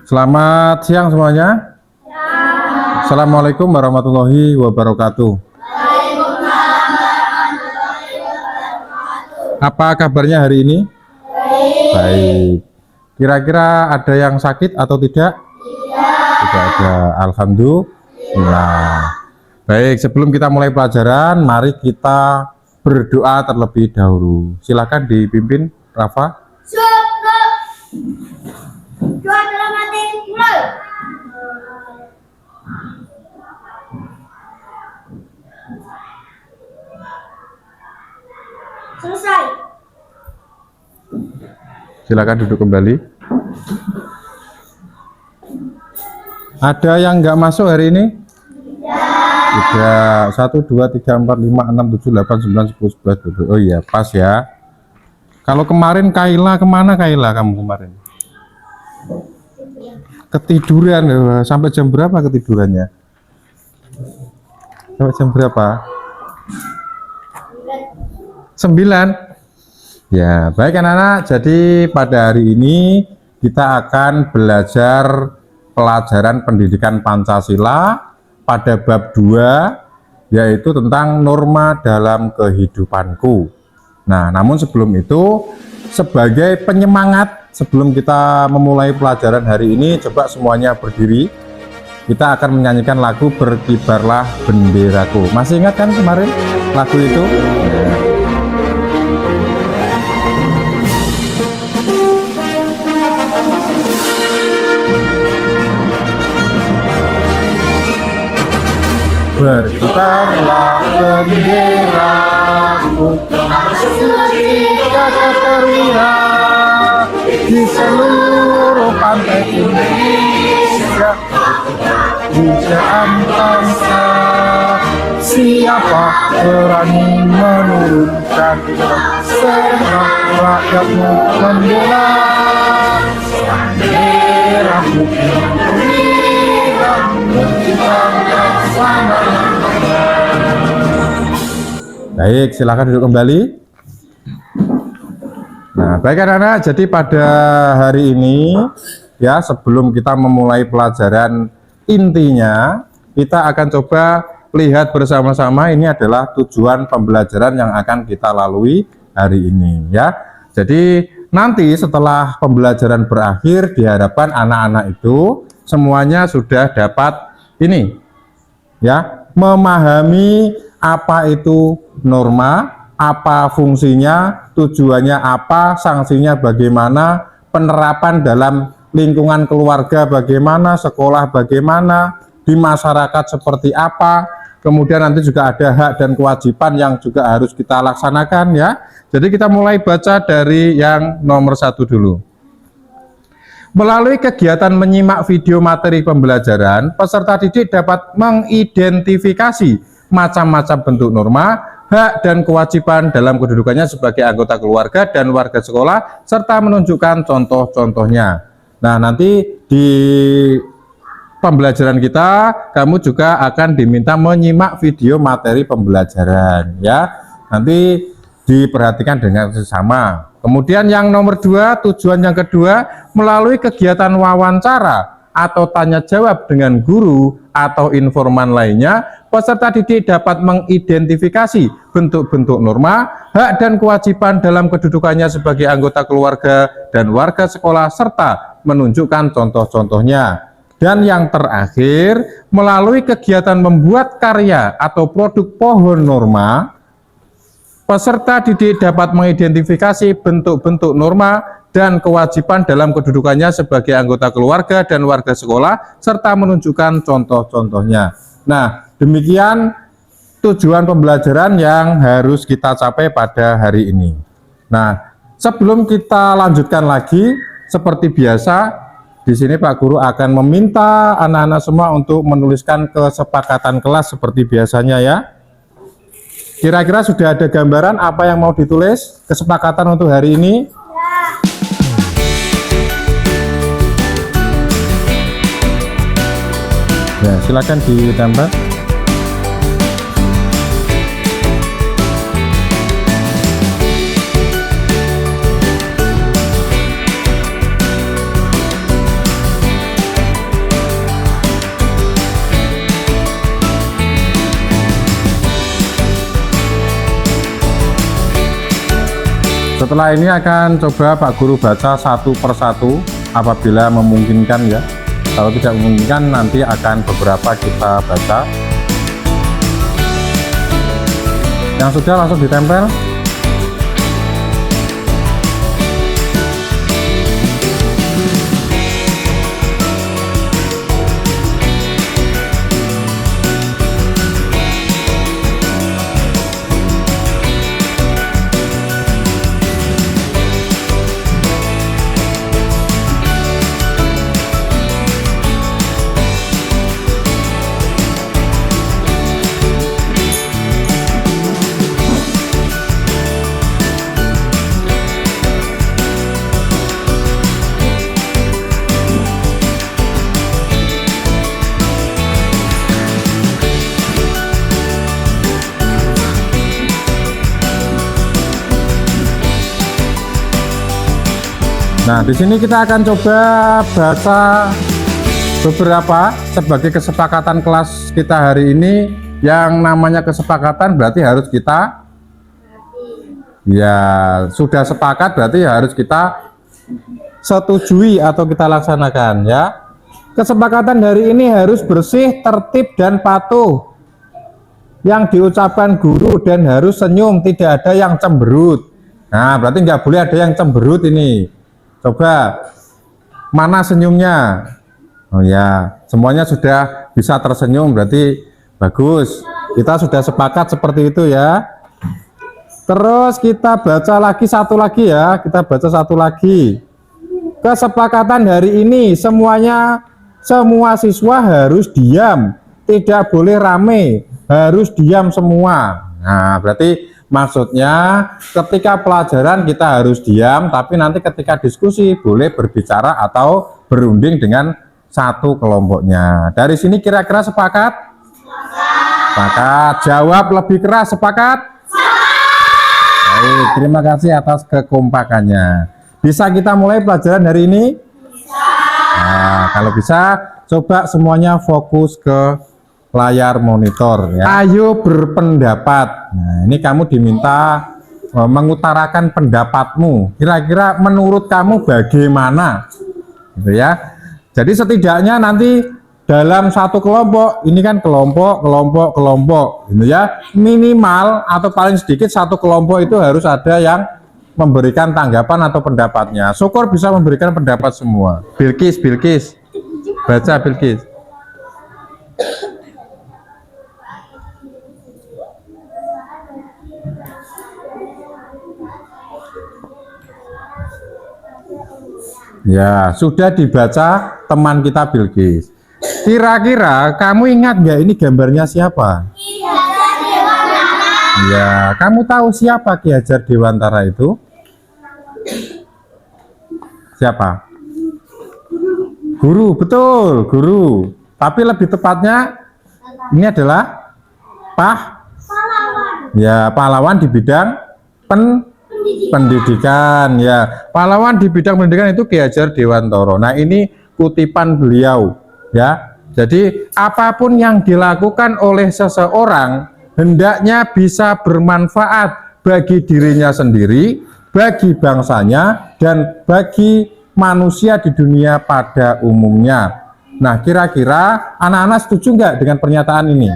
Selamat siang semuanya. Assalamualaikum warahmatullahi wabarakatuh. Apa kabarnya hari ini? Baik. Kira-kira ada yang sakit atau tidak? Tidak ada. Alhamdulillah. Baik, sebelum kita mulai pelajaran, mari kita berdoa terlebih dahulu. Silakan dipimpin, Rafa. Doa dalam hati mulai. Selesai. Silakan duduk kembali. Ada yang nggak masuk hari ini? Tidak. 1, 2, 3, 4, 5, 6, 7, 8, 9, 10, 11, 12. Oh iya, pas ya. Kalau kemarin Kaila, kemana Kaila kamu kemarin? Ketiduran. Sampai jam berapa ketidurannya? Sampai jam berapa? 9. Ya, baik anak-anak. Jadi pada hari ini kita akan belajar pelajaran pendidikan Pancasila pada bab 2, yaitu tentang norma dalam kehidupanku. Nah, namun sebelum itu, sebagai penyemangat sebelum kita memulai pelajaran hari ini, coba semuanya berdiri. Kita akan menyanyikan lagu Berkibarlah Benderaku. Masih ingat kan kemarin lagu itu? Berkibarlah benderaku jaga perwira di seluruh pantai Indonesia, pujaan bangsa. Siapa berani menurunkan segenap rakyatmu membela bendera putih perwira berkibarlah sama. Baik, silakan duduk kembali. Nah, baik anak-anak, jadi pada hari ini ya, sebelum kita memulai pelajaran intinya, kita akan coba lihat bersama-sama ini adalah tujuan pembelajaran yang akan kita lalui hari ini ya. Jadi nanti setelah pembelajaran berakhir, diharapkan anak-anak itu semuanya sudah dapat ini ya, memahami apa itu norma, apa fungsinya, tujuannya apa, sanksinya bagaimana, penerapan dalam lingkungan keluarga bagaimana, sekolah bagaimana, di masyarakat seperti apa, kemudian nanti juga ada hak dan kewajiban yang juga harus kita laksanakan ya. Jadi kita mulai baca dari yang nomor 1 dulu. Melalui kegiatan menyimak video materi pembelajaran, peserta didik dapat mengidentifikasi macam-macam bentuk norma, hak dan kewajiban dalam kedudukannya sebagai anggota keluarga dan warga sekolah, serta menunjukkan contoh-contohnya. Nah, nanti di pembelajaran kita, kamu juga akan diminta menyimak video materi pembelajaran ya. Nanti diperhatikan dengan sesama. Kemudian yang nomor 2, tujuan yang kedua, melalui kegiatan wawancara atau tanya jawab dengan guru atau informan lainnya, peserta didik dapat mengidentifikasi bentuk-bentuk norma, hak dan kewajiban dalam kedudukannya sebagai anggota keluarga dan warga sekolah, serta menunjukkan contoh-contohnya. Dan yang terakhir, melalui kegiatan membuat karya atau produk pohon norma, peserta didik dapat mengidentifikasi bentuk-bentuk norma dan kewajiban dalam kedudukannya sebagai anggota keluarga dan warga sekolah, serta menunjukkan contoh-contohnya. Nah, demikian tujuan pembelajaran yang harus kita capai pada hari ini. Nah, sebelum kita lanjutkan lagi, seperti biasa, di sini Pak Guru akan meminta anak-anak semua untuk menuliskan kesepakatan kelas seperti biasanya ya. Kira-kira sudah ada gambaran apa yang mau ditulis kesepakatan untuk hari ini? Ya, silakan ditambah. Setelah ini akan coba Pak Guru baca satu persatu apabila memungkinkan ya. Kalau tidak memungkinkan nanti akan beberapa kita baca. Yang sudah langsung ditempel. Nah, di sini kita akan coba baca beberapa sebagai kesepakatan kelas kita hari ini. Yang namanya kesepakatan berarti harus kita sudah sepakat, berarti harus kita setujui atau kita laksanakan ya. Kesepakatan hari ini harus bersih, tertib dan patuh. Yang diucapkan guru dan harus senyum, tidak ada yang cemberut. Nah, berarti nggak boleh ada yang cemberut ini. Coba, mana senyumnya? Oh ya, semuanya sudah bisa tersenyum, berarti bagus. Kita sudah sepakat seperti itu ya. Terus kita baca lagi satu lagi ya, kita baca satu lagi. Kesepakatan hari ini semua siswa harus diam, tidak boleh rame, harus diam semua. Nah, berarti maksudnya ketika pelajaran kita harus diam, tapi nanti ketika diskusi boleh berbicara atau berunding dengan satu kelompoknya. Dari sini kira-kira sepakat? Sepakat. Jawab lebih keras, sepakat? Baik, terima kasih atas kekompakannya. Bisa kita mulai pelajaran hari ini? Nah, kalau bisa coba semuanya fokus ke layar monitor ya. Ayo berpendapat. Nah, ini kamu diminta mengutarakan pendapatmu. Kira-kira menurut kamu bagaimana? Gitu ya. Jadi setidaknya nanti dalam satu kelompok, ini kan kelompok, gitu ya. Minimal atau paling sedikit satu kelompok itu harus ada yang memberikan tanggapan atau pendapatnya. Syukur bisa memberikan pendapat semua. Bilkis. Baca Bilkis. Ya, sudah dibaca teman kita Bilkis. Kira-kira kamu ingat nggak ini gambarnya siapa? Ya, kamu tahu siapa Ki Hajar Dewantara itu? Siapa? Guru, betul, guru. Tapi lebih tepatnya ini adalah pahlawan di bidang pendidikan ya. Pahlawan di bidang pendidikan itu Ki Hajar Dewantara. Nah, ini kutipan beliau ya. Jadi apapun yang dilakukan oleh seseorang hendaknya bisa bermanfaat bagi dirinya sendiri, bagi bangsanya, dan bagi manusia di dunia pada umumnya. Nah, kira-kira anak-anak setuju nggak dengan pernyataan ini?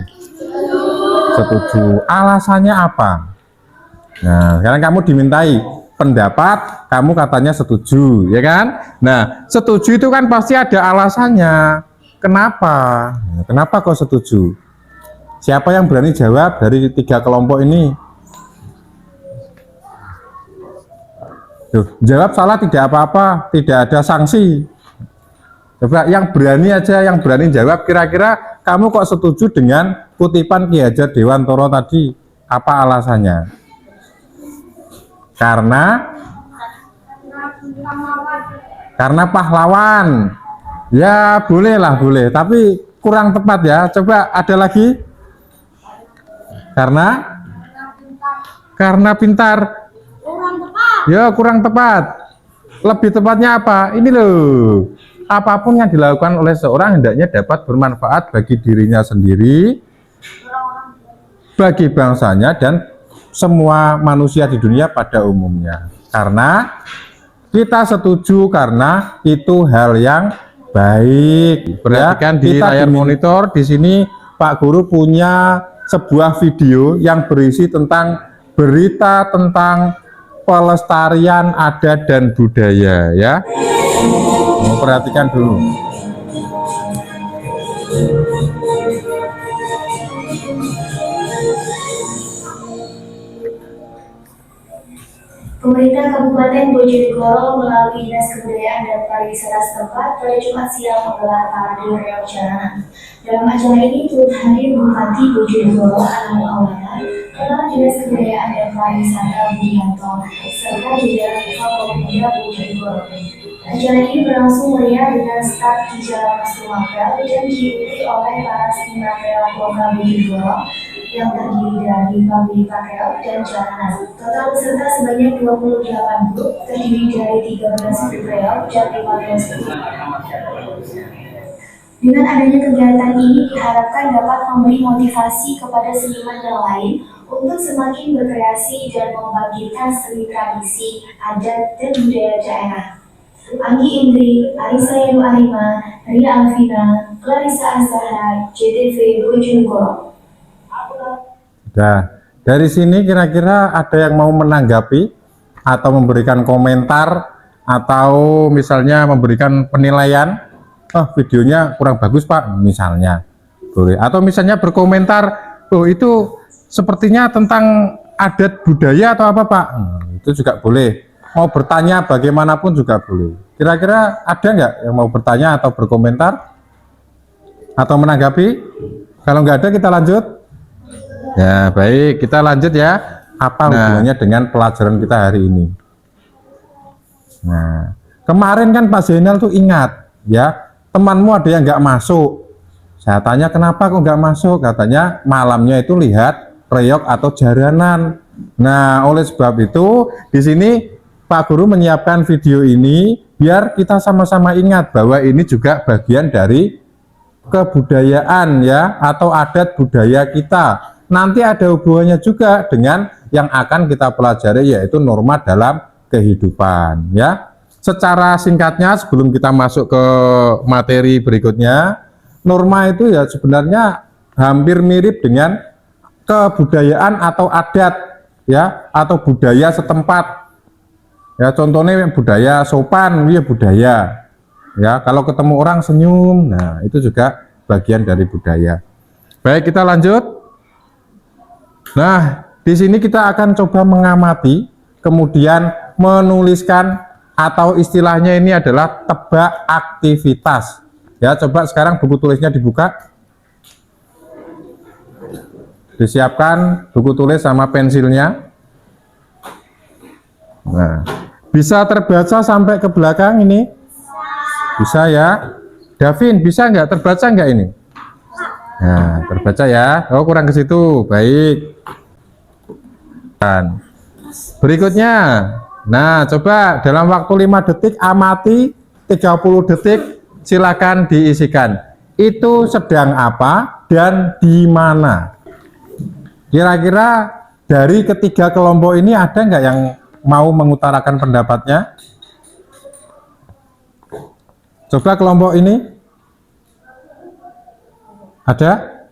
Setuju. Alasannya apa? Nah, sekarang kamu dimintai pendapat, kamu katanya setuju, ya kan? Nah, setuju itu kan pasti ada alasannya. Kenapa? Kenapa kok setuju? Siapa yang berani jawab dari 3 kelompok ini? Tuh, jawab salah tidak apa-apa, tidak ada sanksi. Coba yang berani aja, yang berani jawab, kira-kira kamu kok setuju dengan kutipan Ki Hajar Dewantara tadi? Apa alasannya? Karena pahlawan. Ya bolehlah, boleh, tapi kurang tepat ya. Coba ada lagi. Karena pintar. Ya kurang tepat. Lebih tepatnya apa? Ini loh. Apapun yang dilakukan oleh seorang hendaknya dapat bermanfaat bagi dirinya sendiri, bagi bangsanya, dan semua manusia di dunia pada umumnya. karena kita setuju karena itu hal yang baik. Perhatikan di layar monitor di sini Pak Guru punya sebuah video yang berisi tentang berita tentang pelestarian adat dan budaya ya. Mau perhatikan dulu. Pemerintah Kabupaten Bojonegoro melalui Dinas Kebudayaan dan Pariwisata setempat pada Jumat siang menggelar parade reok jalanan. Dalam acara ini turut hadir Bupati Bojonegoro Anang Maulana, Kepala Dinas Kebudayaan dan Pariwisata Budianto, serta jajaran Forkopimda Bojonegoro. Acara ini berlangsung meriah dengan start di Jalan Mas Tumapel dan diikuti oleh para seniman reok lokal Bojonegoro yang terdiri dari pabrik reok dan jalanan. Total peserta sebanyak 28 grup, terdiri dari 13 grup reok dan 15 grup. Dengan adanya kegiatan ini diharapkan dapat memberi motivasi kepada seniman yang lain untuk semakin berkreasi dan membangkitkan seni tradisi, adat, dan budaya daerah. Anggi Indri, Arisa Yu Arima, Ria Alvina, Clarissa Azhar, JTV Bojonegoro. Nah, dari sini kira-kira ada yang mau menanggapi atau memberikan komentar atau misalnya memberikan penilaian, oh videonya kurang bagus Pak, misalnya boleh, atau misalnya berkomentar, oh itu sepertinya tentang adat budaya atau apa Pak, itu juga boleh. Mau bertanya bagaimanapun juga boleh. Kira-kira ada nggak yang mau bertanya atau berkomentar atau menanggapi? Kalau nggak ada kita lanjut. Ya baik, kita lanjut ya. Apa hubungannya dengan pelajaran kita hari ini? Nah, kemarin kan Pak Zainal tuh ingat ya, temanmu ada yang nggak masuk. Saya tanya kenapa kok nggak masuk? Katanya malamnya itu lihat reok atau jaranan. Nah, oleh sebab itu di sini Pak Guru menyiapkan video ini biar kita sama-sama ingat bahwa ini juga bagian dari kebudayaan ya, atau adat budaya kita. Nanti ada hubungannya juga dengan yang akan kita pelajari, yaitu norma dalam kehidupan ya. Secara singkatnya sebelum kita masuk ke materi berikutnya, norma itu ya sebenarnya hampir mirip dengan kebudayaan atau adat ya, atau budaya setempat ya. Contohnya budaya sopan ya, budaya ya, kalau ketemu orang senyum, nah itu juga bagian dari budaya. Baik, kita lanjut. Nah, di sini kita akan coba mengamati, kemudian menuliskan, atau istilahnya ini adalah tebak aktivitas. Ya, coba sekarang buku tulisnya dibuka. Disiapkan buku tulis sama pensilnya. Nah, bisa terbaca sampai ke belakang ini? Bisa ya. Davin, bisa nggak terbaca nggak ini? Nah, terbaca ya. Oh, kurang ke situ. Baik. Dan berikutnya, nah coba dalam waktu 5 detik amati, 30 detik silakan diisikan. Itu sedang apa dan di mana? Kira-kira dari ketiga kelompok ini ada nggak yang mau mengutarakan pendapatnya? Coba kelompok ini ada?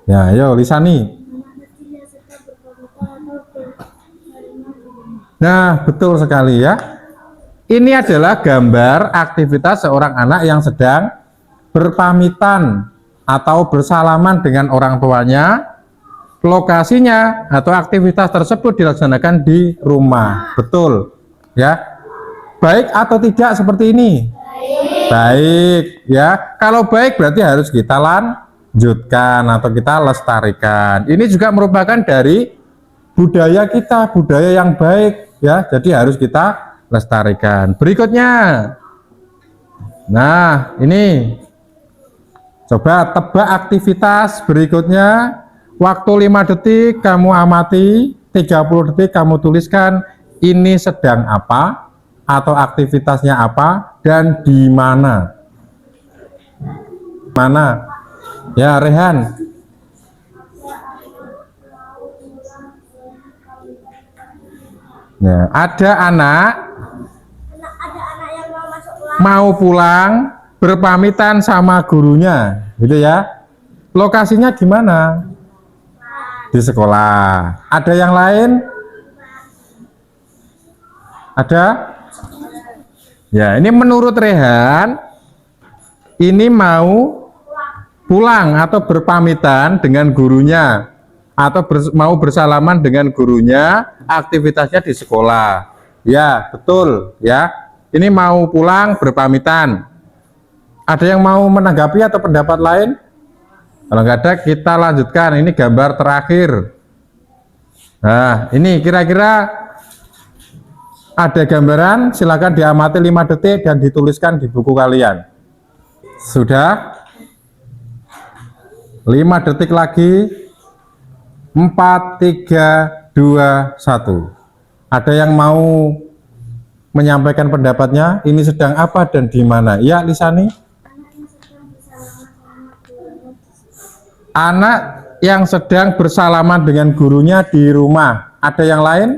Ya, ayo Lisani. Nah, betul sekali ya. Ini adalah gambar aktivitas seorang anak yang sedang berpamitan atau bersalaman dengan orang tuanya. Lokasinya atau aktivitas tersebut dilaksanakan di rumah. Betul ya. Baik atau tidak seperti ini? Baik ya. Kalau baik berarti harus kita lanjutkan atau kita lestarikan. Ini juga merupakan dari budaya kita, budaya yang baik ya, jadi harus kita lestarikan. Berikutnya, nah ini coba tebak aktivitas berikutnya. Waktu 5 detik kamu amati, 30 detik kamu tuliskan ini sedang apa atau aktivitasnya apa dan di mana. Mana ya, Rehan? Ya, ada anak yang mau masuk kelas. mau pulang berpamitan sama gurunya, gitu ya. Lokasinya di mana? Di sekolah. Ada yang lain? Ada? Ya, ini menurut Rehan, ini mau pulang atau berpamitan dengan gurunya, atau mau bersalaman dengan gurunya, aktivitasnya di sekolah. Ya, betul ya. Ini mau pulang berpamitan. Ada yang mau menanggapi atau pendapat lain? Kalau nggak ada, kita lanjutkan. Ini gambar terakhir. Nah, ini kira-kira ada gambaran, silakan diamati 5 detik dan dituliskan di buku kalian. Sudah? 5 detik lagi. 4, 3, 2, 1. Ada yang mau menyampaikan pendapatnya? Ini sedang apa dan di mana? Ya, Lisani. Anak yang sedang bersalaman dengan gurunya di rumah. Ada yang lain?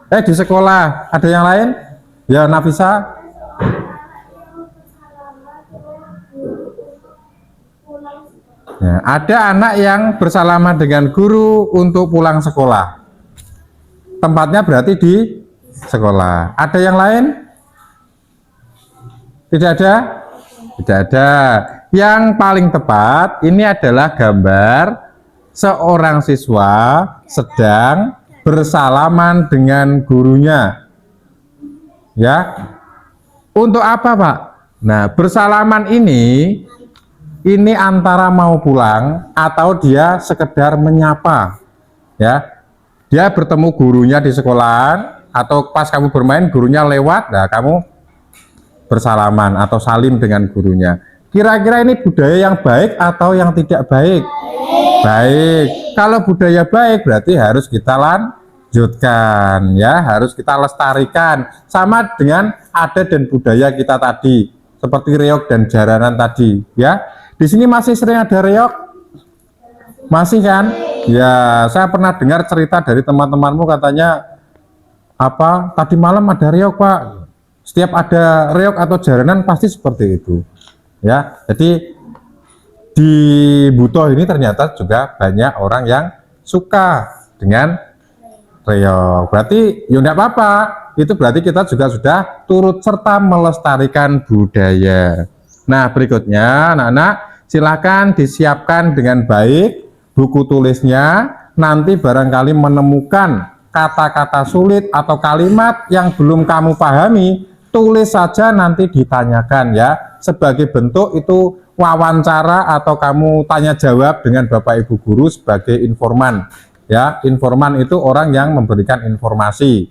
Di sekolah. Ada yang lain? Ya, Nafisa. Ya, ada anak yang bersalaman dengan guru untuk pulang sekolah. Tempatnya berarti di sekolah. Ada yang lain? Tidak ada? Tidak ada. Yang paling tepat ini adalah gambar seorang siswa sedang bersalaman dengan gurunya. Ya. Untuk apa, Pak? Nah, bersalaman ini antara mau pulang atau dia sekedar menyapa. Ya. Dia bertemu gurunya di sekolahan atau pas kamu bermain gurunya lewat, nah kamu bersalaman atau salim dengan gurunya. Kira-kira ini budaya yang baik atau yang tidak baik? Baik. Kalau budaya baik berarti harus kita lanjutkan, ya, harus kita lestarikan. Sama dengan adat dan budaya kita tadi, seperti reog dan jaranan tadi, ya. Di sini masih sering ada reog? Masih kan? Ya, saya pernah dengar cerita dari teman-temanmu katanya apa? Tadi malam ada reog, Pak. Setiap ada reog atau jaranan pasti seperti itu. Ya, jadi di Buto ini ternyata juga banyak orang yang suka dengan reog. Berarti ya enggak apa-apa. Itu berarti kita juga sudah turut serta melestarikan budaya. Nah, berikutnya anak-anak silakan disiapkan dengan baik buku tulisnya. Nanti barangkali menemukan kata-kata sulit atau kalimat yang belum kamu pahami, tulis saja nanti ditanyakan ya. Sebagai bentuk itu wawancara atau kamu tanya jawab dengan Bapak Ibu guru sebagai informan. Ya, informan itu orang yang memberikan informasi.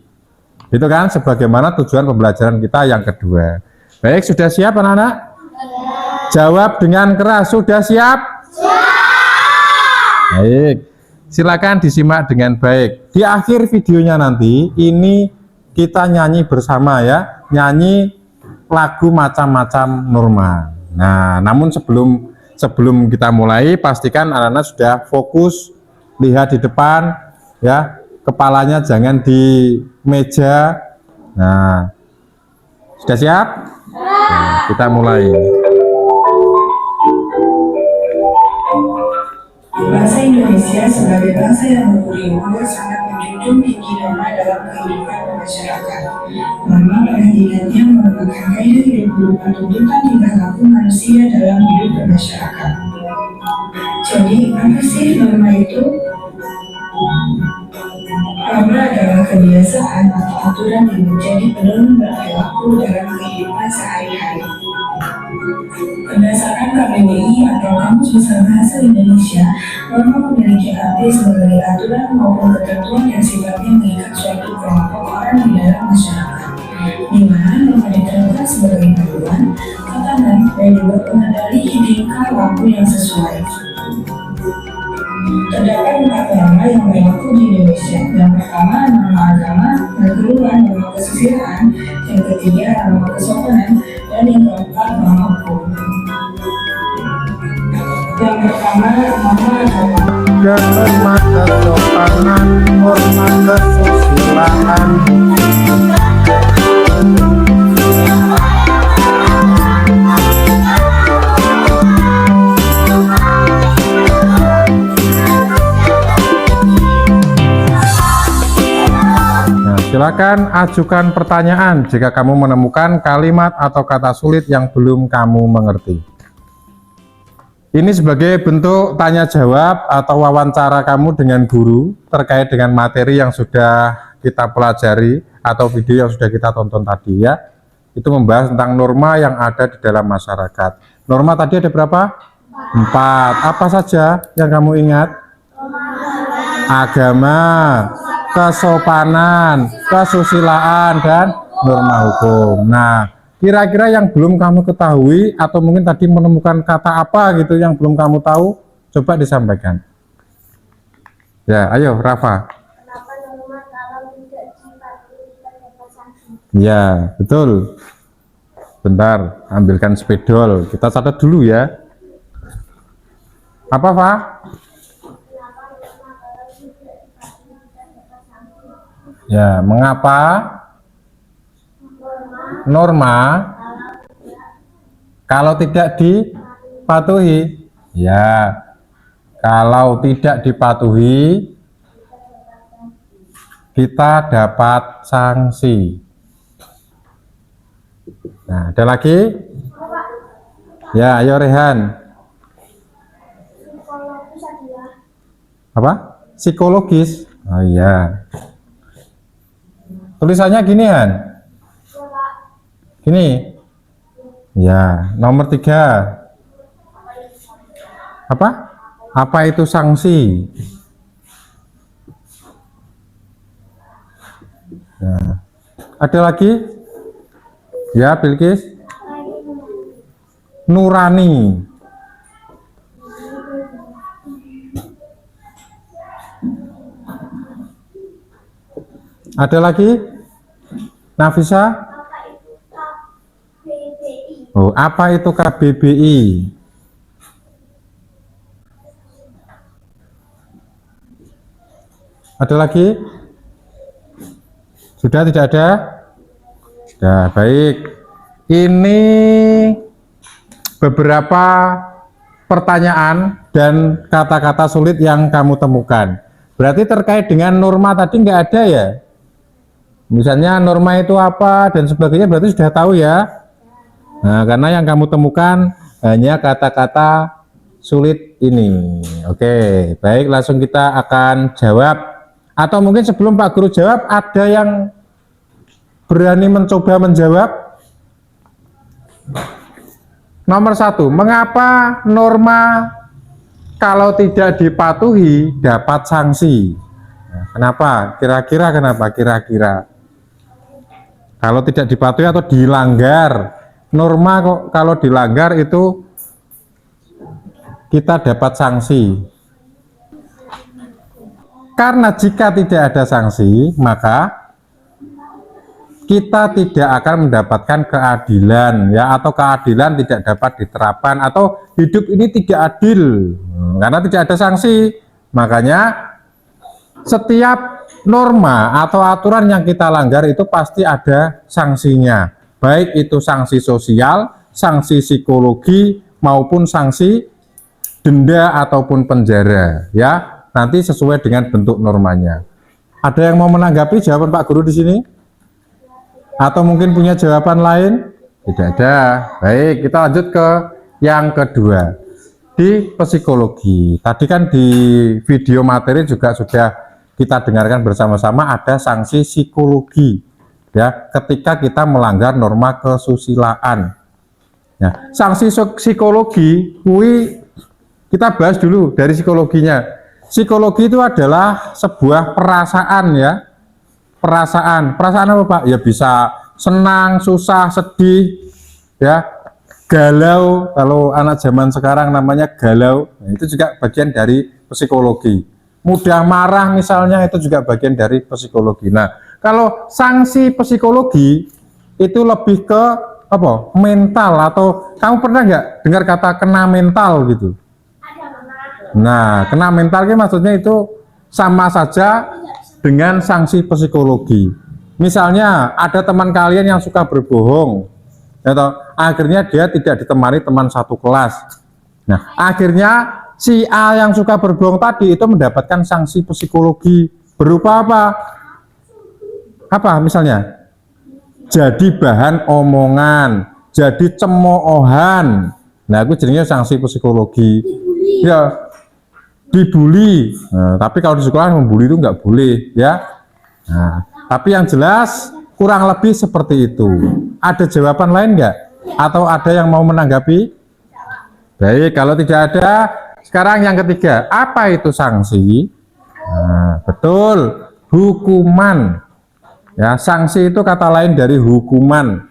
Itu kan sebagaimana tujuan pembelajaran kita yang kedua. Baik, sudah siap anak-anak? Jawab dengan keras. Sudah siap? Baik. Silakan disimak dengan baik. Di akhir videonya nanti ini kita nyanyi bersama ya. Nyanyi lagu macam-macam norma. Nah, namun sebelum kita mulai, pastikan anak-anak sudah fokus lihat di depan ya, kepalanya jangan di meja. Nah, sudah siap? Nah, kita mulai. Bahasa Indonesia sebagai bangsa yang berkumpul sangat menjunjung tinggi norma dalam kehidupan masyarakat. Norma pada hakikatnya merupakan kaidah hidup berupa tuntutan tingkah laku manusia dalam hidup bermasyarakat. Jadi, apa sih norma itu? Norma adalah kebiasaan atau aturan yang menjadi pedoman berperilaku dalam kehidupan sehari-hari. Berdasarkan KBBI atau Kamus Besar Bahasa Indonesia, norma memiliki arti sebagai aturan maupun ketentuan yang sifatnya mengikat suatu kelompok orang di dalam masyarakat, di mana norma diterapkan sebagai panduan, tatanan, dan juga pengendali tingkah laku yang sesuai. Terdapat 4 norma yang berlaku di Indonesia. Yang pertama, norma agama, yang kedua, norma kesusilaan, yang ketiga, norma kesopanan, dan yang keempat, norma hukum. Yang pertama, norma agama. Norma kesopanan, norma kesusilaan. kesusilaan. Silakan ajukan pertanyaan jika kamu menemukan kalimat atau kata sulit yang belum kamu mengerti. Ini sebagai bentuk tanya jawab atau wawancara kamu dengan guru terkait dengan materi yang sudah kita pelajari atau video yang sudah kita tonton tadi ya. Itu membahas tentang norma yang ada di dalam masyarakat. Norma tadi ada berapa? 4. Apa saja yang kamu ingat? Agama, kesopanan, kesusilaan, dan norma hukum. Nah, kira-kira yang belum kamu ketahui atau mungkin tadi menemukan kata apa gitu yang belum kamu tahu, coba disampaikan. Ya, ayo Rafa. Kenapa norma kalau tidak dipatuhi terdapat sanksi? Ya, betul. Bentar, ambilkan spidol. Kita catat dulu ya. Apa, Pak? Ya, mengapa norma kalau tidak dipatuhi? Ya, kalau tidak dipatuhi kita dapat sanksi. Nah, ada lagi? Ya, ayo Rehan. Psikologis adalah Apa? Psikologis. Oh iya. Tulisannya gini Han. Gini. Ya, nomor 3. Apa? Apa itu sanksi? Nah, ada lagi? Ya, Bilqis. Nurani. Ada lagi? Nafisa? apa itu KBBI? Oh, apa itu KBBI? Ada lagi? Sudah tidak ada? Sudah, baik. Ini beberapa pertanyaan dan kata-kata sulit yang kamu temukan. Berarti terkait dengan norma tadi nggak ada ya? Misalnya norma itu apa dan sebagainya berarti sudah tahu ya. Nah, karena yang kamu temukan hanya kata-kata sulit ini. Oke, baik, langsung kita akan jawab. Atau mungkin sebelum Pak Guru jawab, ada yang berani mencoba menjawab? Nomor 1, mengapa norma kalau tidak dipatuhi dapat sanksi? Nah, kenapa? Kira-kira kenapa? Kira-kira kalau tidak dipatuhi atau dilanggar, norma kok kalau dilanggar itu kita dapat sanksi. Karena jika tidak ada sanksi, maka kita tidak akan mendapatkan keadilan ya, atau keadilan tidak dapat diterapkan, atau hidup ini tidak adil karena tidak ada sanksi. Makanya setiap norma atau aturan yang kita langgar itu pasti ada sanksinya, baik itu sanksi sosial, sanksi psikologi, maupun sanksi denda ataupun penjara ya, nanti sesuai dengan bentuk normanya. Ada yang mau menanggapi jawaban Pak Guru di sini? Atau mungkin punya jawaban lain? Tidak ada. Baik, kita lanjut ke yang kedua. Di psikologi, tadi kan di video materi juga sudah kita dengarkan bersama-sama, ada sanksi psikologi ya ketika kita melanggar norma kesusilaan ya. Sanksi psikologi kita bahas dulu dari psikologinya. Psikologi itu adalah sebuah perasaan ya, perasaan apa Pak? Ya bisa senang, susah, sedih ya, galau, kalau anak zaman sekarang namanya galau. Nah, itu juga bagian dari psikologi. Mudah marah misalnya, itu juga bagian dari psikologi. Nah, kalau sanksi psikologi itu lebih ke apa? Mental, atau kamu pernah nggak dengar kata kena mental gitu? Ada pernah. Nah, kena mental itu maksudnya itu sama saja dengan sanksi psikologi. Misalnya ada teman kalian yang suka berbohong, atau akhirnya dia tidak ditemani teman satu kelas. Nah, akhirnya si A yang suka berbohong tadi itu mendapatkan sanksi psikologi berupa apa? Apa misalnya? Jadi bahan omongan, jadi cemoohan. Nah, itu jadinya sanksi psikologi. Ya, dibully. Nah, tapi kalau di sekolah membuli itu nggak boleh, ya. Nah, tapi yang jelas kurang lebih seperti itu. Ada jawaban lain nggak? Atau ada yang mau menanggapi? Baik, kalau tidak ada, sekarang yang ketiga, apa itu sanksi? Nah, betul, hukuman. Ya, sanksi itu kata lain dari hukuman.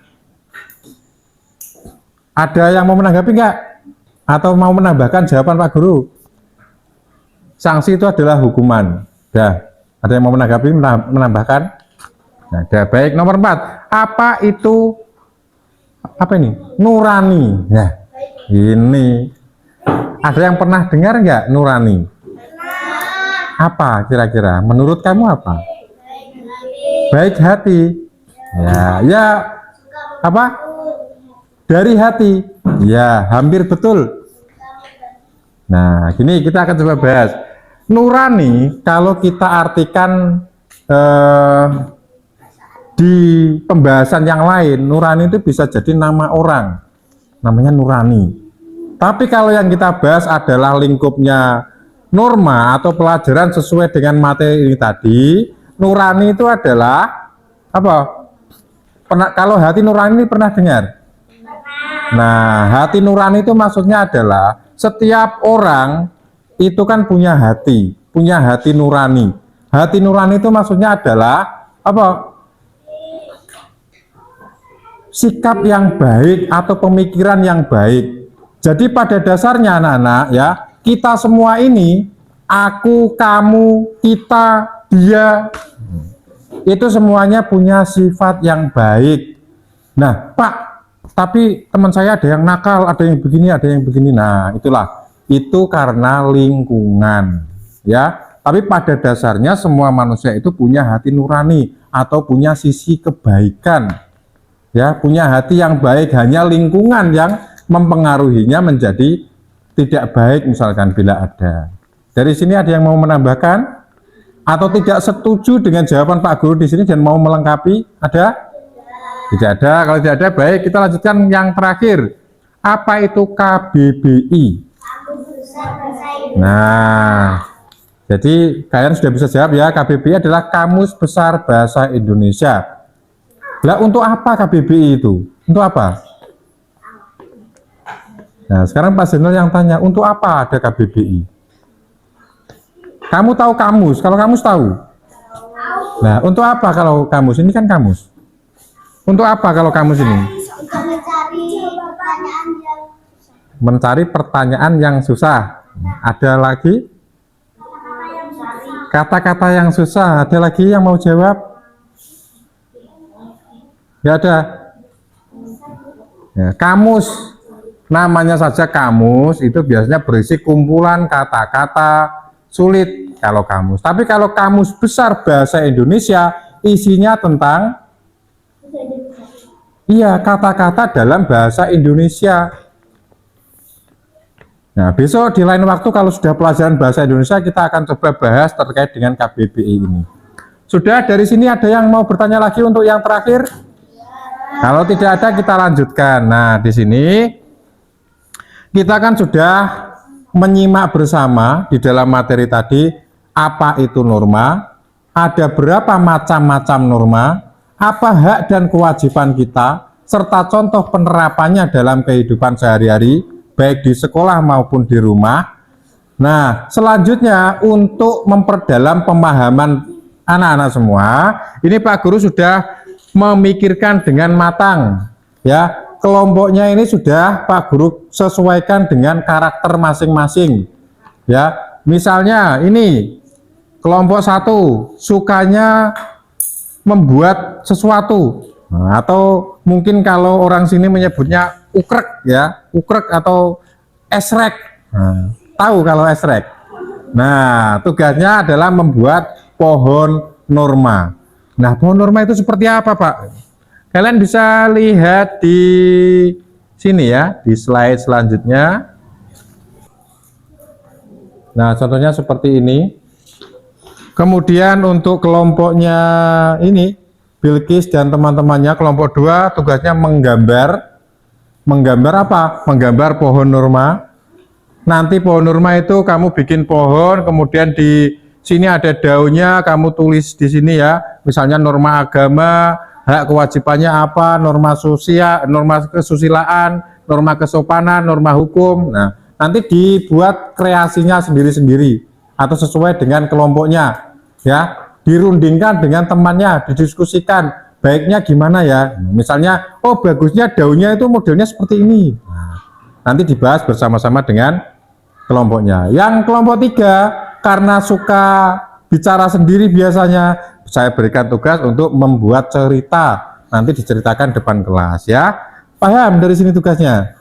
Ada yang mau menanggapi nggak? Atau mau menambahkan jawaban Pak Guru? Sanksi itu adalah hukuman. Dah, ada yang mau menanggapi, menambahkan? Nah, dah, baik. Nomor 4, apa itu? Apa ini? Nurani. Ya, ini. Ada yang pernah dengar nggak nurani? Apa kira-kira? Menurut kamu apa? Baik hati. Ya, ya. Apa? Dari hati. Ya, hampir betul. Nah, gini kita akan coba bahas. Nurani kalau kita artikan di pembahasan yang lain, nurani itu bisa jadi nama orang. Namanya nurani. Tapi kalau yang kita bahas adalah lingkupnya norma atau pelajaran sesuai dengan materi ini tadi, nurani itu adalah apa? Kalau hati nurani pernah dengar? Nah, hati nurani itu maksudnya adalah setiap orang itu kan punya hati nurani. Hati nurani itu maksudnya adalah apa? Sikap yang baik atau pemikiran yang baik. Jadi pada dasarnya anak-anak ya, kita semua ini, aku, kamu, kita, dia, itu semuanya punya sifat yang baik. Nah, Pak, tapi teman saya ada yang nakal, ada yang begini, ada yang begini. Nah, itulah. Itu karena lingkungan. Ya, tapi pada dasarnya semua manusia itu punya hati nurani atau punya sisi kebaikan. Ya, punya hati yang baik, hanya lingkungan yang mempengaruhinya menjadi tidak baik misalkan bila ada. Dari sini ada yang mau menambahkan atau tidak setuju dengan jawaban Pak Guru di sini dan mau melengkapi? Ada? Tidak ada. Kalau tidak ada, baik kita lanjutkan yang terakhir. Apa itu KBBI? Nah, jadi kalian sudah bisa jawab ya. KBBI adalah Kamus Besar Bahasa Indonesia. Lah untuk apa KBBI itu? Untuk apa? Nah, sekarang Pak Zainal yang tanya, untuk apa ada KBBI? Kamu tahu kamus? Kalau kamus tahu? Nah, untuk apa kalau kamus? Ini kan kamus. Untuk apa kalau kamus ini? Mencari pertanyaan yang susah. Ada lagi? Kata-kata yang susah. Ada lagi yang mau jawab? Nggak ada. Ya, kamus. Namanya saja kamus itu biasanya berisi kumpulan kata-kata sulit kalau kamus. Tapi kalau Kamus Besar Bahasa Indonesia isinya tentang kata-kata dalam bahasa Indonesia. Nah, besok di lain waktu kalau sudah pelajaran bahasa Indonesia kita akan coba bahas terkait dengan KBBI ini. Sudah, dari sini ada yang mau bertanya lagi untuk yang terakhir? Kalau tidak ada kita lanjutkan. Nah, di sini kita kan sudah menyimak bersama di dalam materi tadi apa itu norma, ada berapa macam-macam norma, apa hak dan kewajiban kita, serta contoh penerapannya dalam kehidupan sehari-hari, baik di sekolah maupun di rumah. Nah, selanjutnya untuk memperdalam pemahaman anak-anak semua, ini Pak Guru sudah memikirkan dengan matang, ya. Kelompoknya ini sudah Pak Guru sesuaikan dengan karakter masing-masing. Ya, misalnya ini kelompok 1 sukanya membuat sesuatu. Nah, atau mungkin kalau orang sini menyebutnya ukrek ya, ukrek atau esrek. Nah, tahu kalau esrek. Nah, tugasnya adalah membuat pohon norma. Nah, pohon norma itu seperti apa, Pak? Kalian bisa lihat di sini ya, di slide selanjutnya. Nah, contohnya seperti ini. Kemudian untuk kelompoknya ini, Bilqis dan teman-temannya, kelompok 2 tugasnya menggambar apa? Menggambar pohon norma. Nanti pohon norma itu kamu bikin pohon, kemudian di sini ada daunnya, kamu tulis di sini ya. Misalnya norma agama, hak kewajibannya apa, norma sosial, norma kesusilaan, norma kesopanan, norma hukum. Nah, nanti dibuat kreasinya sendiri-sendiri atau sesuai dengan kelompoknya ya. Dirundingkan dengan temannya, didiskusikan baiknya gimana ya. Misalnya, oh bagusnya daunnya itu modelnya seperti ini. Nah, nanti dibahas bersama-sama dengan kelompoknya. Yang kelompok 3 karena suka bicara sendiri biasanya, saya berikan tugas untuk membuat cerita. Nanti diceritakan depan kelas ya. Paham dari sini tugasnya?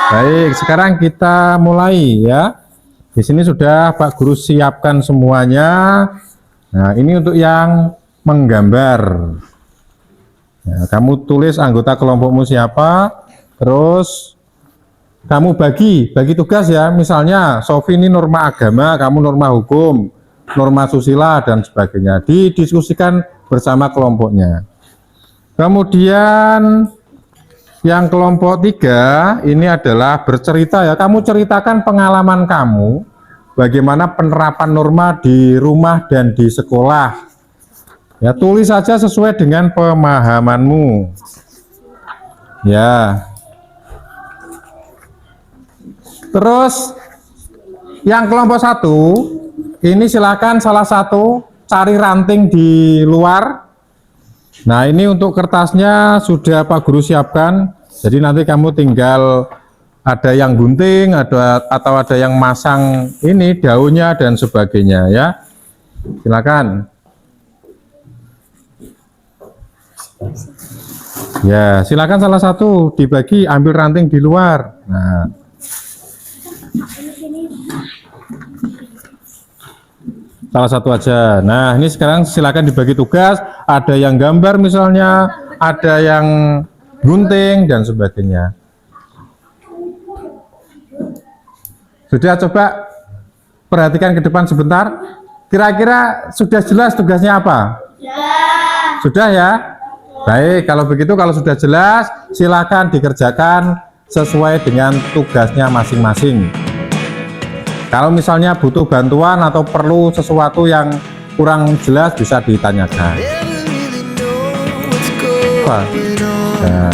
Baik, sekarang kita mulai ya. Di sini sudah Pak Guru siapkan semuanya. Nah, ini untuk yang menggambar. Nah, kamu tulis anggota kelompokmu siapa, terus kamu bagi tugas ya. Misalnya Sofi ini norma agama, kamu norma hukum, norma susila dan sebagainya. Didiskusikan bersama kelompoknya. Kemudian yang kelompok 3 ini adalah bercerita ya. Kamu ceritakan pengalaman kamu, bagaimana penerapan norma di rumah dan di sekolah. Ya, tulis saja sesuai dengan pemahamanmu. Ya. Terus yang kelompok 1 ini silakan salah satu cari ranting di luar. Nah, ini untuk kertasnya sudah Pak Guru siapkan. Jadi nanti kamu tinggal ada yang gunting, atau ada yang masang ini daunnya dan sebagainya ya. Silakan. Ya, silakan salah satu dibagi, ambil ranting di luar. Nah, salah satu aja. Nah, ini sekarang silakan dibagi tugas. Ada yang gambar misalnya, ada yang gunting dan sebagainya. Sudah, coba perhatikan ke depan sebentar. Kira-kira sudah jelas tugasnya apa? Sudah ya? Baik, kalau begitu, kalau sudah jelas, silakan dikerjakan sesuai dengan tugasnya masing-masing. Kalau misalnya butuh bantuan atau perlu sesuatu yang kurang jelas, bisa ditanyakan. Nah,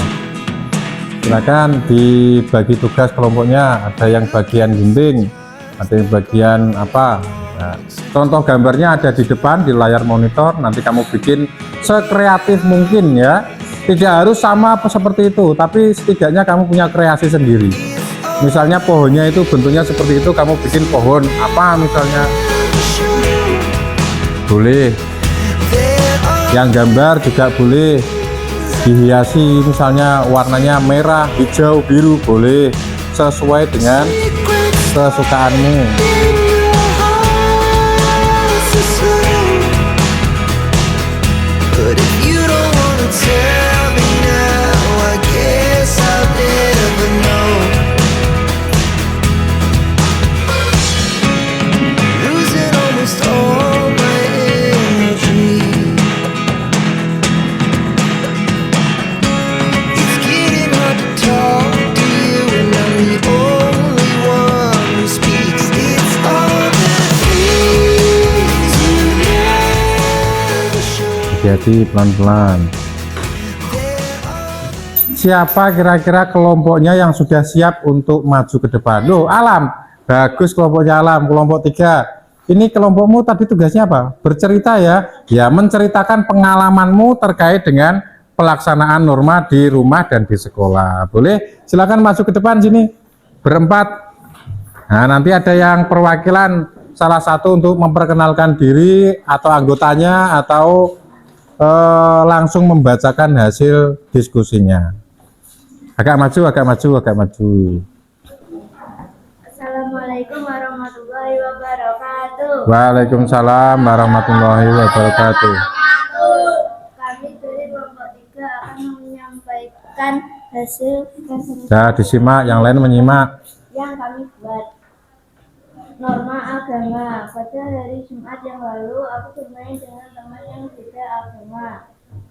silakan dibagi tugas kelompoknya. Ada yang bagian gunting, ada yang bagian apa. Nah, contoh gambarnya ada di depan di layar monitor. Nanti kamu bikin sekreatif mungkin ya. Tidak harus sama seperti itu, tapi setidaknya kamu punya kreasi sendiri. Misalnya pohonnya itu bentuknya seperti itu, kamu bikin pohon apa misalnya, boleh. Yang gambar juga boleh dihiasi, misalnya warnanya merah, hijau, biru, boleh, sesuai dengan kesukaanmu. Hati-hati, pelan-pelan. Siapa kira-kira kelompoknya yang sudah siap untuk maju ke depan? Loh, Alam. Bagus kelompoknya Alam, kelompok 3. Ini kelompokmu tadi tugasnya apa? Bercerita ya. Ya, menceritakan pengalamanmu terkait dengan pelaksanaan norma di rumah dan di sekolah. Boleh? Silakan maju ke depan sini. Berempat. Nah, nanti ada yang perwakilan salah satu untuk memperkenalkan diri atau anggotanya, atau langsung membacakan hasil diskusinya. Agak maju, agak maju, agak maju. Assalamualaikum warahmatullahi wabarakatuh. Waalaikumsalam warahmatullahi wabarakatuh. Kami dari kelompok 3 akan menyampaikan hasil presentasi Ya, disimak, yang lain menyimak. yang kami buat. Norma agama. Pada hari Jumat yang lalu, aku bermain dengan teman yang beda agama.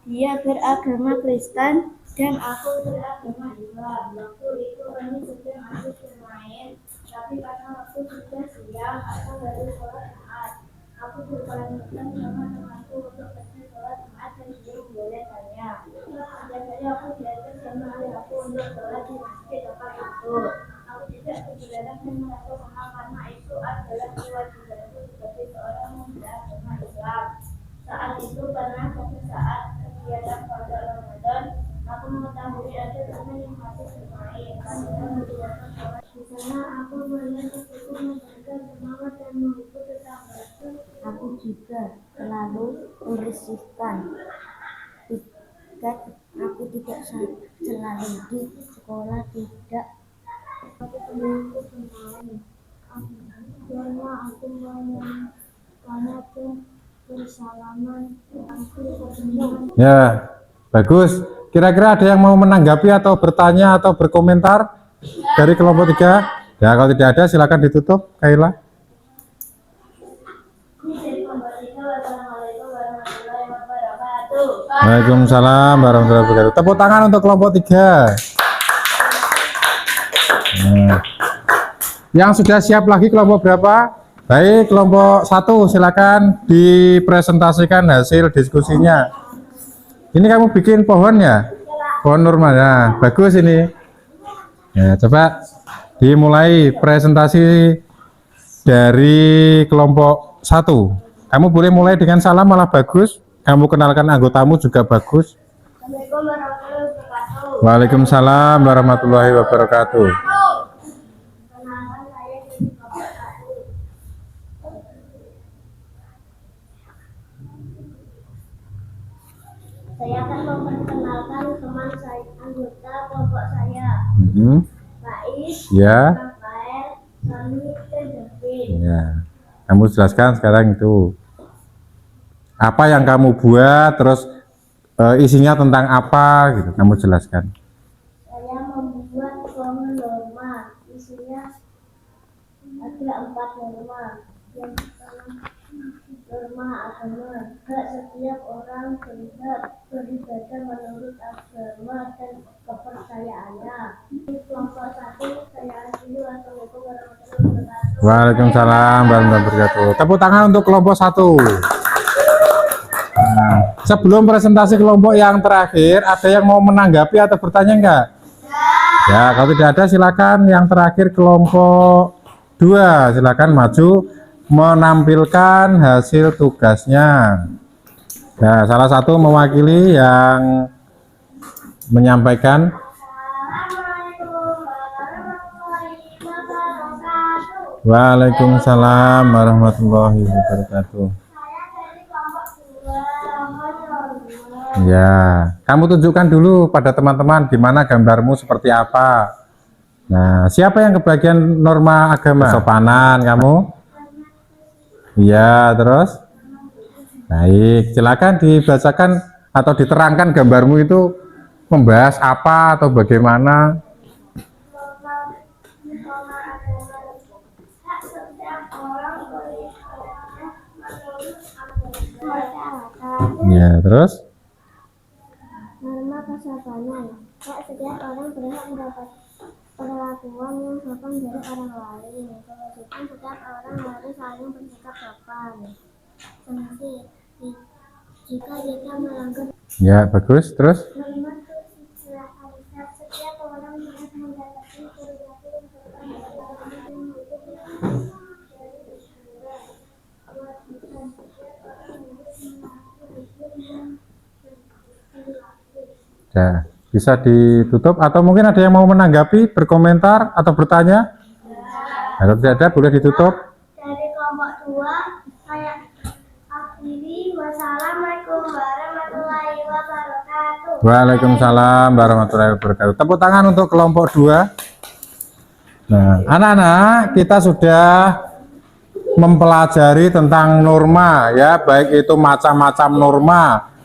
Dia beragama Kristen dan aku beragama Islam. Waktu itu kami sedang asik bermain, tapi karena waktu sudah siang, aku baru sholat Jumat. Aku berpamitan sama temanku untuk pergi sholat Jumat dan dia boleh tanya. Biasanya aku diajak sama ayahku untuk sholat di masjid tempat itu. Aku tidak keberatan dan merasa senang karena itu adalah kewajibanku sebagai seorang pemuda agama Islam. Saat itu pernah suatu saat kegiatan pada Ramadan, aku mengetahui ada teman yang masih bermain. Kami mengerjakan sholat di sana. Aku melihat ibuku memberikan semangat dan menghibur tetanggaku. Aku juga selalu membersihkan. Aku tidak selalu di sekolah tidak. Aku temanku bermain. Karena aku karena aku bersalaman. Aku bermain. Ya, bagus. Kira-kira ada yang mau menanggapi atau bertanya atau berkomentar dari kelompok 3? Ya, kalau tidak ada silakan ditutup, Kaila. Waalaikumsalam warahmatullahi wabarakatuh. Tepuk tangan untuk kelompok 3. Nah, yang sudah siap lagi kelompok berapa? Baik, kelompok 1 silakan dipresentasikan hasil diskusinya. Ini kamu bikin pohon ya? Pohon normal ya, bagus ini. Ya, coba dimulai presentasi dari kelompok 1. Kamu boleh mulai dengan salam, malah bagus. Kamu kenalkan anggotamu juga bagus. Assalamualaikum warahmatullahi wabarakatuh. Waalaikumsalam warahmatullahi wabarakatuh. Perkenalkan saya di kelompok 1. Saya akan memperkenalkan teman saya, anggota kelompok saya, Faiz, Ya, Rafael, Sony, dan David. ya. Kamu jelaskan sekarang itu. Apa yang kamu buat, terus isinya tentang apa gitu. Kamu jelaskan. Saya membuat pohon norma, isinya ada 4 norma. Yang pertama norma agama, hak setiap orang beribadah menurut agama dan kepercayaannya. Di kelompok 1 saya akhiri. Wassalamualaikum warahmatullahi wabarakatuh. Waalaikumsalam warahmatullahi wabarakatuh. Tepuk tangan untuk kelompok 1. Nah, sebelum presentasi kelompok yang terakhir, ada yang mau menanggapi atau bertanya enggak? Ya, kalau tidak ada silakan yang terakhir kelompok 2, silakan maju menampilkan hasil tugasnya. Ya, salah satu mewakili yang menyampaikan. Assalamualaikum warahmatullahi wabarakatuh. Waalaikumsalam warahmatullahi wabarakatuh. Saya dari kelompok 2, pohon norma. Ya, kamu tunjukkan dulu pada teman-teman di mana gambarmu seperti apa. Nah, siapa yang kebagian norma agama? Kesopanan kamu? Iya, terus? Baik, silakan dibacakan atau diterangkan gambarmu itu membahas apa atau bagaimana. Norma agama, hak setiap orang beribadah menurut agama. Ya, terus? Norma kesopanan, hak setiap orang berhak mendapat perlakuan yang sopan dari orang lain. Kewajiban setiap orang harus saling bersikap sopan. Sanksi, jika kita melanggar Ya, bagus. Terus? norma keselamatan, hak setiap orang berhak mendapatkan perilaku yang sopan dari orang lain maupun dari tetangga. Kewajiban setiap orang harus mengaku jujur dan berperilaku. Ya, bisa ditutup atau mungkin ada yang mau menanggapi, berkomentar atau bertanya? Kalau tidak ada, boleh ditutup. Dari kelompok 2 saya akhiri. Wassalamualaikum warahmatullahi wabarakatuh. Waalaikumsalam warahmatullahi wabarakatuh. Tepuk tangan untuk kelompok 2. Nah, anak-anak, kita sudah mempelajari tentang norma ya, baik itu macam-macam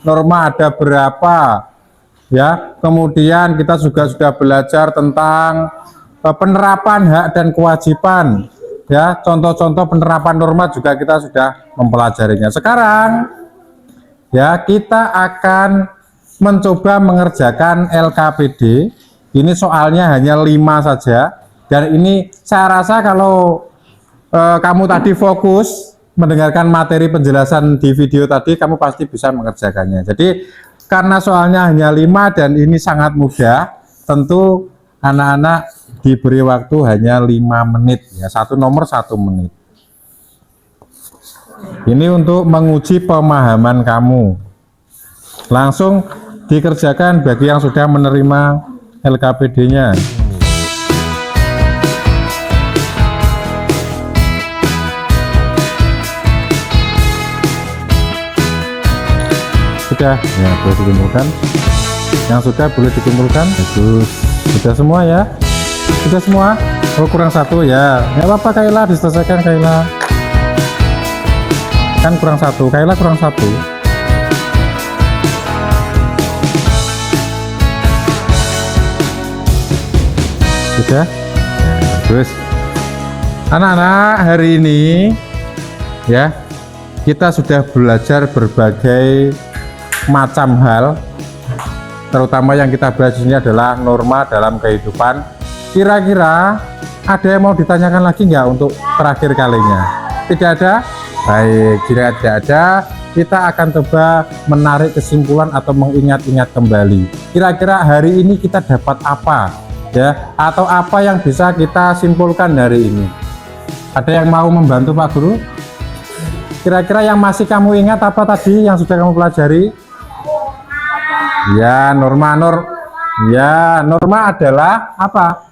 norma ada berapa ya. Kemudian kita juga sudah belajar tentang penerapan hak dan kewajiban ya, contoh-contoh penerapan norma juga kita sudah mempelajarinya. Sekarang ya kita akan mencoba mengerjakan LKPD. Ini soalnya hanya 5 saja, dan ini saya rasa kalau kamu tadi fokus mendengarkan materi penjelasan di video tadi, kamu pasti bisa mengerjakannya. Jadi karena soalnya hanya 5 dan ini sangat mudah, tentu anak-anak diberi waktu hanya 5 menit ya, satu nomor 1 menit. Ini untuk menguji pemahaman kamu. Langsung dikerjakan bagi yang sudah menerima LKPD-nya. Sudah ya, boleh dikumpulkan. Yang sudah boleh dikumpulkan. Bagus, sudah semua ya, sudah semua. Oh, kurang 1 ya, nggak apa-apa Kaila, diselesaikan Kaila. Kan kurang 1, Kaila kurang 1. Sudah. Terus anak-anak, hari ini ya kita sudah belajar berbagai macam hal, terutama yang kita bahas ini adalah norma dalam kehidupan. Kira-kira ada yang mau ditanyakan lagi nggak untuk terakhir kalinya? Tidak ada? Baik, jika tidak ada, kita akan coba menarik kesimpulan atau mengingat-ingat kembali. Kira-kira hari ini kita dapat apa ya, atau apa yang bisa kita simpulkan hari ini? Ada yang mau membantu Pak Guru? Kira-kira yang masih kamu ingat apa tadi yang sudah kamu pelajari? Ya, norma adalah apa?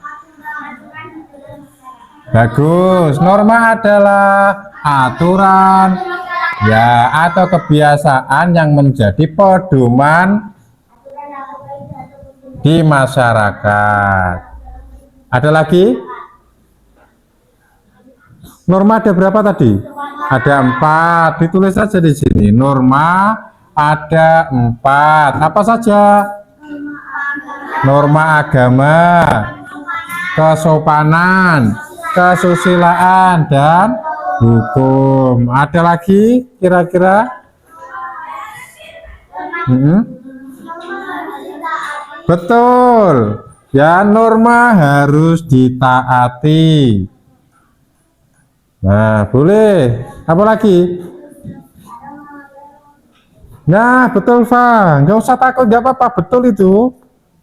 Bagus, norma adalah aturan ya atau kebiasaan yang menjadi pedoman di masyarakat. Ada lagi? Norma ada berapa tadi? Ada 4. Ditulis saja di sini. Norma ada 4. Apa saja? Norma agama, kesopanan, kesusilaan, dan hukum. Ada lagi kira-kira? Betul. Ya, norma harus ditaati. Nah, boleh. Apa lagi? Nah, betul, Fa. Nggak usah takut, nggak apa-apa. Betul itu.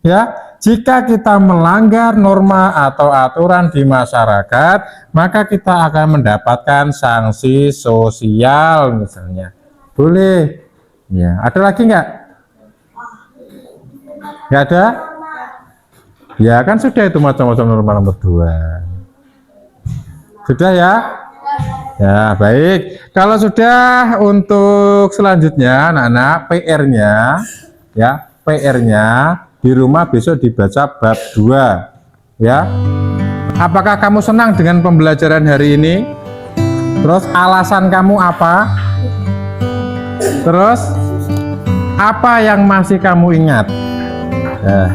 Ya, jika kita melanggar norma atau aturan di masyarakat, maka kita akan mendapatkan sanksi sosial misalnya. Boleh. Ya, ada lagi nggak? Nggak ada? Ya, kan sudah itu macam-macam norma nomor 2. Sudah ya? Ya, baik. Kalau sudah, untuk selanjutnya anak-anak PR-nya ya, PR-nya di rumah besok dibaca bab 2 ya. Apakah kamu senang dengan pembelajaran hari ini? Terus alasan kamu apa? Terus apa yang masih kamu ingat? Ya.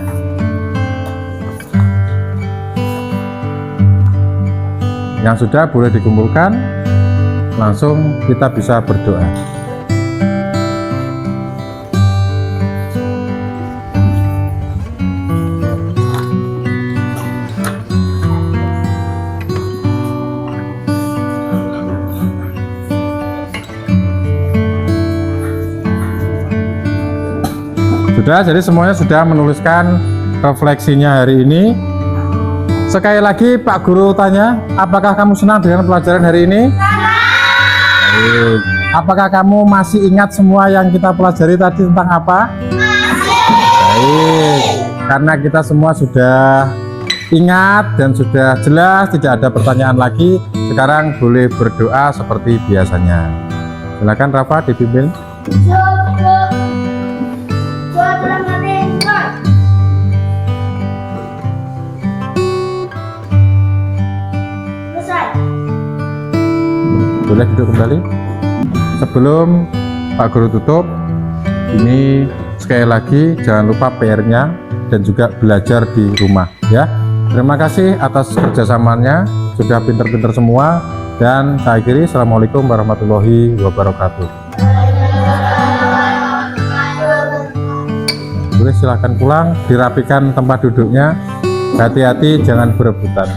Yang sudah boleh dikumpulkan, langsung kita bisa berdoa. Sudah, jadi semuanya sudah menuliskan refleksinya hari ini. Sekali lagi Pak Guru tanya, apakah kamu senang dengan pelajaran hari ini? Baik. Apakah kamu masih ingat semua yang kita pelajari tadi tentang apa? Baik. Karena kita semua sudah ingat dan sudah jelas, tidak ada pertanyaan lagi. Sekarang boleh berdoa seperti biasanya. Silakan Rafa dipimpin. Boleh duduk kembali. Sebelum Pak Guru tutup, ini sekali lagi jangan lupa PR-nya dan juga belajar di rumah ya. Terima kasih atas kerjasamanya, sudah pinter-pinter semua, dan saya akhiri. Assalamualaikum warahmatullahi wabarakatuh. Boleh silakan pulang, dirapikan tempat duduknya, hati-hati jangan berebutan.